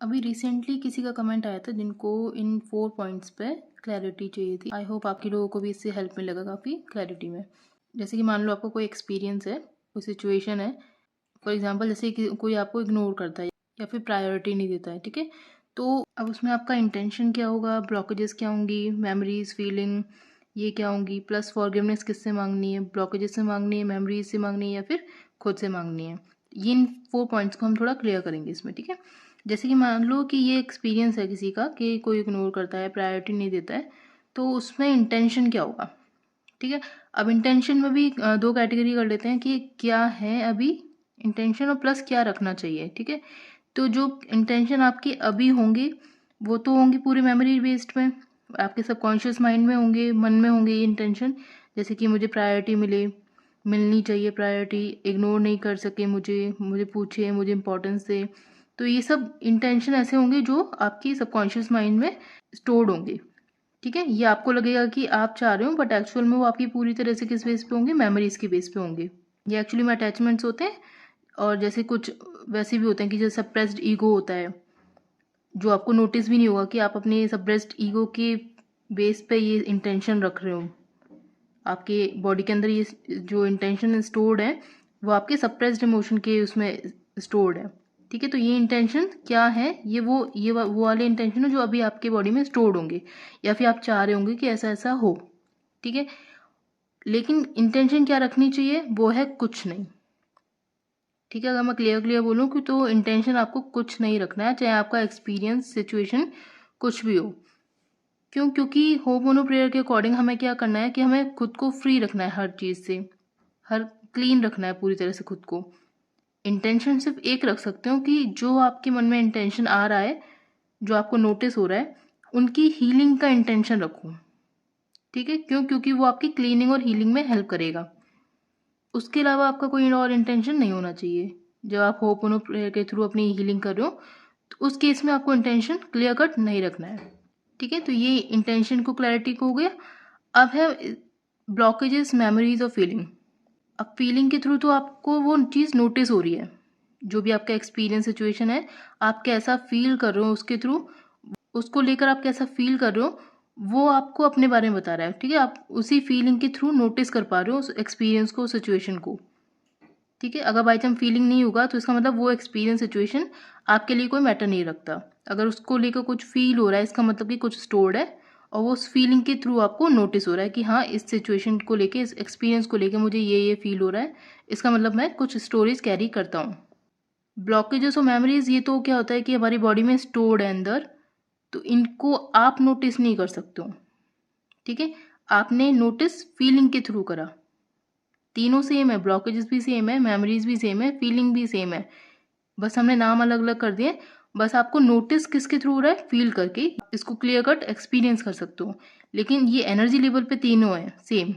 अभी रिसेंटली किसी का कमेंट आया था जिनको इन 4 पॉइंट्स पे क्लैरिटी चाहिए थी। आई होप आपके लोगों को भी इससे हेल्प मिलेगा काफ़ी क्लैरिटी में। जैसे कि मान लो आपको कोई एक्सपीरियंस है, कोई सिचुएशन है, फॉर एग्जांपल जैसे कि कोई आपको इग्नोर करता है या फिर प्रायोरिटी नहीं देता है, ठीक है? तो अब उसमें आपका इंटेंशन क्या होगा, ब्लॉकेजेस क्या होंगी, मेमोरीज, फीलिंग ये क्या होंगी, प्लस फॉरगिवनेस किससे मांगनी है, ब्लॉकेजेस से मांगनी है, मेमोरीज से मांगनी है या फिर खुद से मांगनी है। ये इन 4 पॉइंट्स को हम थोड़ा क्लियर करेंगे इसमें, ठीक है? जैसे कि मान लो कि ये एक्सपीरियंस है किसी का कि कोई इग्नोर करता है, प्रायोरिटी नहीं देता है, तो उसमें इंटेंशन क्या होगा, ठीक है? अब इंटेंशन में भी 2 कैटेगरी कर लेते हैं कि क्या है अभी इंटेंशन और प्लस क्या रखना चाहिए, ठीक है? तो जो इंटेंशन आपके अभी होंगे वो तो होंगे पूरी मेमोरी बेस्ड में, आपके सबकॉन्शियस माइंड में होंगे, मन में होंगे ये इंटेंशन। जैसे कि मुझे प्रायोरिटी मिलनी चाहिए प्रायोरिटी, इग्नोर नहीं कर सके मुझे, मुझे पूछे, मुझे इंपॉर्टेंस दे। तो ये सब इंटेंशन ऐसे होंगे जो आपकी सबकॉन्शियस माइंड में स्टोर्ड होंगे, ठीक है? ये आपको लगेगा कि आप चाह रहे हो, बट एक्चुअल में वो आपकी पूरी तरह से किस बेस पे होंगे, मेमोरीज के बेस पे होंगे। ये एक्चुअली में अटैचमेंट्स होते हैं, और जैसे कुछ वैसे भी होते हैं कि जैसे सप्रेस्ड ईगो होता है, जो आपको नोटिस भी नहीं होगा कि आप अपने सप्रेस्ड ईगो के बेस पे ये इंटेंशन रख रहे हो। आपके बॉडी के अंदर ये जो इंटेंशन स्टोर्ड है वो आपके सप्रेस्ड इमोशन के उसमें स्टोर्ड है, ठीक है? तो ये इंटेंशन क्या है, वो वाले इंटेंशन है जो अभी आपके बॉडी में स्टोर्ड होंगे या फिर आप चाह रहे होंगे कि ऐसा ऐसा हो, ठीक है? लेकिन इंटेंशन क्या रखनी चाहिए, वो है कुछ नहीं, ठीक है? अगर मैं क्लियर बोलूँ कि तो इंटेंशन आपको कुछ नहीं रखना है, चाहे आपका एक्सपीरियंस सिचुएशन कुछ भी हो। क्यों? क्योंकि होमोनो प्रेयर के अकॉर्डिंग हमें क्या करना है कि हमें खुद को फ्री रखना है हर चीज़ से, हर क्लीन रखना है पूरी तरह से खुद को। इंटेंशन सिर्फ एक रख सकते हो कि जो आपके मन में इंटेंशन आ रहा है, जो आपको नोटिस हो रहा है, उनकी हीलिंग का इंटेंशन रखो, ठीक है? क्यों? क्योंकि वो आपकी क्लीनिंग और हीलिंग में हेल्प करेगा। उसके अलावा आपका कोई और इंटेंशन नहीं होना चाहिए। जब आप होमोनो प्रेयर के थ्रू अपनी हीलिंग कर रहे हो, तो उस केस में आपको इंटेंशन क्लियर कट नहीं रखना है, ठीक है? तो ये इंटेंशन को क्लैरिटी को हो गया। अब है ब्लॉकेजेस, मेमोरीज और फीलिंग। अब फीलिंग के थ्रू तो आपको वो चीज़ नोटिस हो रही है, जो भी आपका एक्सपीरियंस सिचुएशन है, आप कैसा फील कर रहे हो उसके थ्रू, उसको लेकर आप कैसा फील कर रहे हो वो आपको अपने बारे में बता रहा है, ठीक है? आप उसी फीलिंग के थ्रू नोटिस कर पा रहे हो उस एक्सपीरियंस को, सिचुएशन को, ठीक है? अगर बाई चांस फीलिंग नहीं होगा तो इसका मतलब वो एक्सपीरियंस सिचुएशन आपके लिए कोई मैटर नहीं रखता। अगर उसको लेकर कुछ फील हो रहा है, इसका मतलब कि कुछ स्टोर्ड है, और वो उस फीलिंग के थ्रू आपको नोटिस हो रहा है कि हाँ, इस सिचुएशन को लेके, इस एक्सपीरियंस को लेके मुझे ये फील हो रहा है, इसका मतलब मैं कुछ स्टोरीज कैरी करता हूँ। ब्लॉकेजेस और मेमोरीज ये तो क्या होता है कि हमारी बॉडी में स्टोर्ड है अंदर, तो इनको आप नोटिस नहीं कर सकते हो, ठीक है? आपने नोटिस फीलिंग के थ्रू करा। तीनों सेम है, ब्लॉकेजेस भी सेम है, मेमोरीज भी सेम है, फीलिंग भी सेम है, बस हमने नाम अलग अलग कर दिए। बस आपको नोटिस किसके थ्रू हो रहा है, फील करके इसको क्लियर कट एक्सपीरियंस कर सकते हो। लेकिन ये एनर्जी लेवल पे तीनों है सेम,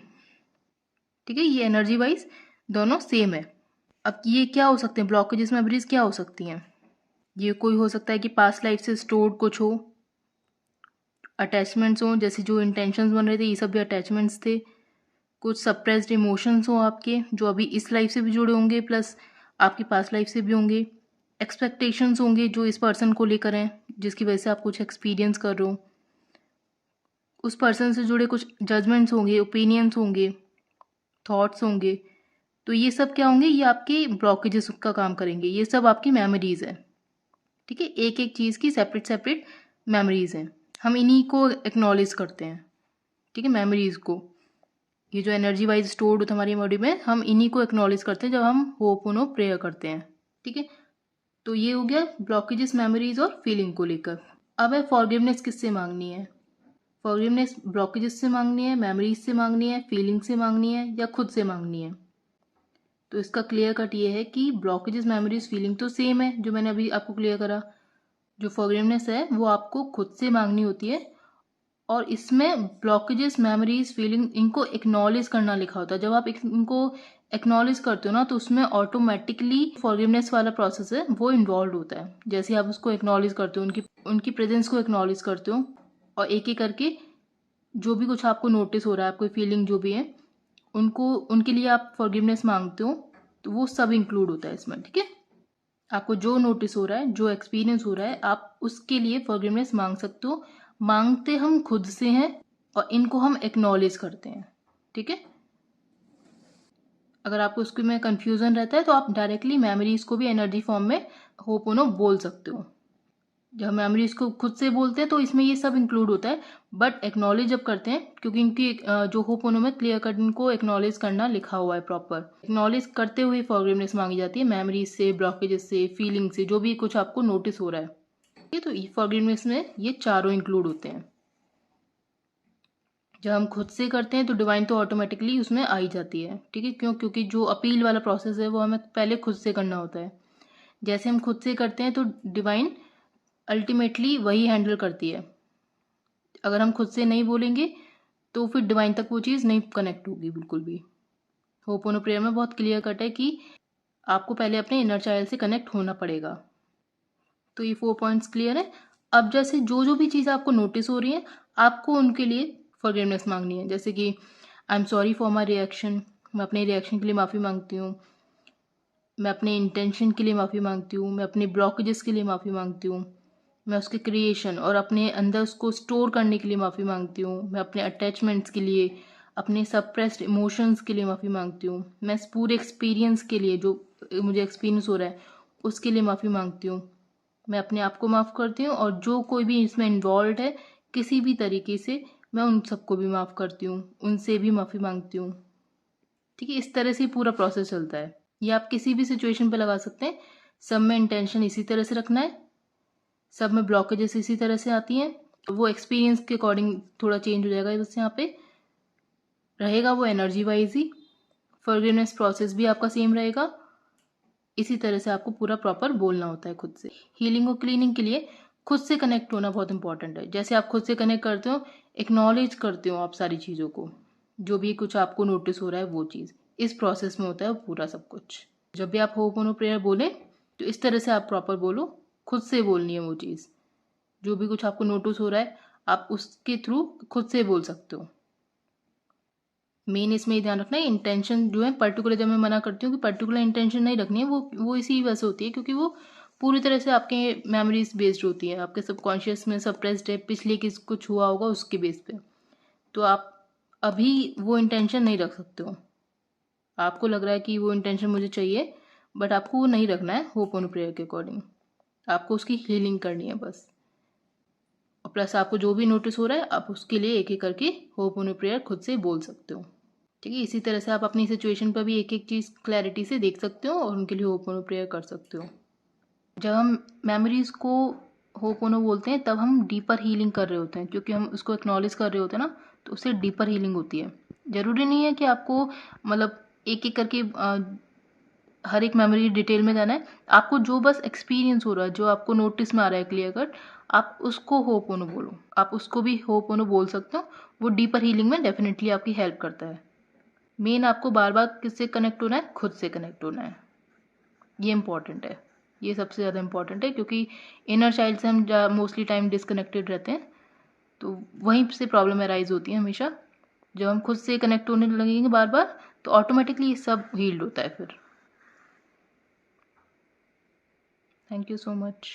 ठीक है? ये एनर्जी वाइज दोनों सेम है। अब ये क्या हो सकते हैं ब्लॉकेजेस, मेमोरीज क्या हो सकती हैं? ये कोई हो सकता है कि पास्ट लाइफ से स्टोर्ड कुछ हो, अटैचमेंट्स हो, जैसे जो इंटेंशंस बन रहे थे ये सब भी अटैचमेंट्स थे। कुछ सप्रेस्ड इमोशंस हो आपके, जो अभी इस लाइफ से भी जुड़े होंगे, प्लस आपकी पास्ट लाइफ से भी होंगे। एक्सपेक्टेशंस होंगे जो इस पर्सन को लेकर हैं, जिसकी वजह से आप कुछ एक्सपीरियंस कर रहे हो। उस पर्सन से जुड़े कुछ जजमेंट्स होंगे, ओपिनियंस होंगे, थॉट्स होंगे। तो ये सब क्या होंगे, ये आपके ब्लॉकेजेस का काम करेंगे। ये सब आपकी मेमोरीज है, ठीक है? एक एक चीज़ की सेपरेट सेपरेट मेमोरीज हैं। हम इन्हीं को एक्नॉलेज करते हैं, ठीक है? मेमोरीज को, ये जो एनर्जी वाइज स्टोर्ड होता है हमारी बॉडी में, हम इन्हीं को एक्नॉलेज करते हैं जब हम होपोनो प्रेयर करते हैं, ठीक है? तो ये हो गया ब्लॉकेजेस, मेमोरीज और फीलिंग को लेकर। अब है फॉरगिवनेस किससे मांगनी है। फॉरगिवनेस ब्लॉकेजेस से मांगनी है, मेमोरीज से मांगनी है, फीलिंग से मांगनी है, या खुद से मांगनी है? तो इसका क्लियर कट ये है कि ब्लॉकेजेस, मेमोरीज, फीलिंग तो सेम है, जो मैंने अभी आपको क्लियर करा। जो फॉरगिवनेस है वो आपको खुद से मांगनी होती है, और इसमें ब्लॉकेजेस, मेमोरीज, फीलिंग, इनको एक्नॉलेज करना लिखा होता है। जब आप इनको एक्नॉलेज करते हो ना, तो उसमें ऑटोमेटिकली फॉरगिवनेस वाला प्रोसेस है वो इन्वॉल्व होता है। जैसे आप उसको एक्नॉलेज करते हो, उनकी उनकी प्रेजेंस को एक्नॉलेज करते हो, और एक एक करके जो भी कुछ आपको नोटिस हो रहा है, आपको फीलिंग जो भी है, उनको, उनके लिए आप फॉरगिवनेस मांगते हो, तो वो सब इंक्लूड होता है इसमें, ठीक है? आपको जो नोटिस हो रहा है, जो एक्सपीरियंस हो रहा है, आप उसके लिए फॉरगिवनेस मांग सकते हो। मांगते हम खुद से हैं और इनको हम एक्नॉलेज करते हैं। ठीक है, अगर आपको उसके में कंफ्यूजन रहता है तो आप डायरेक्टली मेमोरीज को भी एनर्जी फॉर्म में होपोनो बोल सकते हो। जब मेमोरीज को खुद से बोलते हैं तो इसमें ये सब इंक्लूड होता है, बट एक्नॉलेज जब करते हैं, क्योंकि इनकी जो होपोनो में क्लियर कट इनको एक्नॉलेज करना लिखा हुआ है प्रॉपर, एक्नॉलेज करते हुए फॉरगिवनेस मांगी जाती है मेमोरीज से, ब्लॉकेजेस से, फीलिंग से, जो भी कुछ आपको नोटिस हो रहा है। ठीक है, तो फॉरगिवनेस में ये चारों इंक्लूड होते हैं। जब हम खुद से करते हैं तो डिवाइन तो ऑटोमेटिकली उसमें आ ही जाती है। ठीक है, क्यों? क्योंकि जो अपील वाला प्रोसेस है वो हमें पहले खुद से करना होता है। जैसे हम खुद से करते हैं तो डिवाइन अल्टीमेटली वही हैंडल करती है। अगर हम खुद से नहीं बोलेंगे तो फिर डिवाइन तक वो चीज़ नहीं कनेक्ट होगी बिल्कुल भी। होपोनो प्रेयर में बहुत क्लियर कट है कि आपको पहले अपने इनर चाइल्ड से कनेक्ट होना पड़ेगा। तो ये 4 पॉइंट्स क्लियर है। अब जैसे जो जो भी चीज़ आपको नोटिस हो रही है, आपको उनके लिए फॉरगिवनेस मांगनी है। जैसे कि I am sorry for my reaction, मैं अपने रिएक्शन के लिए माफ़ी मांगती हूँ। मैं अपने इंटेंशन के लिए माफ़ी मांगती हूँ। मैं अपने ब्लॉकेजेस के लिए माफ़ी मांगती हूँ। मैं उसके क्रिएशन और अपने अंदर उसको स्टोर करने के लिए माफ़ी मांगती हूँ। मैं अपने अटैचमेंट्स के लिए, अपने सप्रेस्ड इमोशंस के लिए माफ़ी मांगती हूँ। मैं इस पूरे एक्सपीरियंस के लिए, जो मुझे एक्सपीरियंस हो रहा है, उसके लिए माफ़ी मांगती हूँ। मैं अपने आप को माफ़ करती हूँ और जो कोई भी इसमें इन्वॉल्व है किसी भी तरीके से, मैं उन सबको भी माफ़ करती हूँ, उनसे भी माफ़ी मांगती हूँ। ठीक है, इस तरह से पूरा प्रोसेस चलता है। ये आप किसी भी सिचुएशन पे लगा सकते हैं। सब में इंटेंशन इसी तरह से रखना है, सब में ब्लॉकेजेस इसी तरह से आती हैं। वो एक्सपीरियंस के अकॉर्डिंग थोड़ा चेंज हो जाएगा, बस यहाँ पे रहेगा वो एनर्जी वाइज ही। फॉरगिवनेस प्रोसेस भी आपका सेम रहेगा। इसी तरह से आपको पूरा प्रॉपर बोलना होता है खुद से। हीलिंग और क्लीनिंग के लिए खुद से कनेक्ट होना बहुत इंपॉर्टेंट है। जैसे आप खुद से कनेक्ट करते हो, एक्नॉलेज करते हो आप सारी चीज़ों को, जो भी कुछ आपको नोटिस हो रहा है वो चीज़, इस प्रोसेस में होता है पूरा सब कुछ। जब भी आप होपोनो प्रेयर बोलें तो इस तरह से आप प्रॉपर बोलो, खुद से बोलनी है वो चीज़। जो भी कुछ आपको नोटिस हो रहा है आप उसके थ्रू खुद से बोल सकते हो। मेन इसमें ये ध्यान रखना है, इंटेंशन जो है पर्टिकुलर, जब मैं मना करती हूँ कि पर्टिकुलर इंटेंशन नहीं रखनी है, वो इसी वजह से होती है क्योंकि वो पूरी तरह से आपके मेमोरीज बेस्ड होती है, आपके सबकॉन्शियस में सप्रेस्ड है, पिछले किस कुछ हुआ होगा उसके बेस पे। तो आप अभी वो इंटेंशन नहीं रख सकते हो। आपको लग रहा है कि वो इंटेंशन मुझे चाहिए, बट आपको वो नहीं रखना है होपोनो प्रेयर के अकॉर्डिंग। आपको उसकी हीलिंग करनी है बस। और प्लस आपको जो भी नोटिस हो रहा है आप उसके लिए एक एक करके होपोनो प्रेयर खुद से बोल सकते हो। ठीक है, इसी तरह से आप अपनी सिचुएशन पर भी एक एक चीज़ क्लैरिटी से देख सकते हो और उनके लिए होपोनो प्रेयर कर सकते हो। जब हम मेमोरीज को होपोनो बोलते हैं तब हम डीपर हीलिंग कर रहे होते हैं, क्योंकि हम उसको एक्नॉलेज कर रहे होते हैं ना, तो उससे डीपर हीलिंग होती है। ज़रूरी नहीं है कि आपको मतलब एक एक करके हर एक मेमोरी डिटेल में जाना है। आपको जो बस एक्सपीरियंस हो रहा है, जो आपको नोटिस में आ रहा है क्लियर कट, आप उसको होपोनो बोलो। आप उसको भी होपोनो बोल सकते हो, वो डीपर हीलिंग में डेफिनेटली आपकी हेल्प करता है। मेन आपको बार बार किससे कनेक्ट होना है? खुद से कनेक्ट होना है। ये इंपॉर्टेंट है, ये सबसे ज़्यादा इंपॉर्टेंट है, क्योंकि इनर चाइल्ड से हम मोस्टली टाइम डिसकनेक्टेड रहते हैं, तो वहीं से प्रॉब्लम अराइज होती है हमेशा। जब हम खुद से कनेक्ट होने लगेंगे बार बार तो ऑटोमेटिकली ये सब हील्ड होता है फिर। Thank you so much.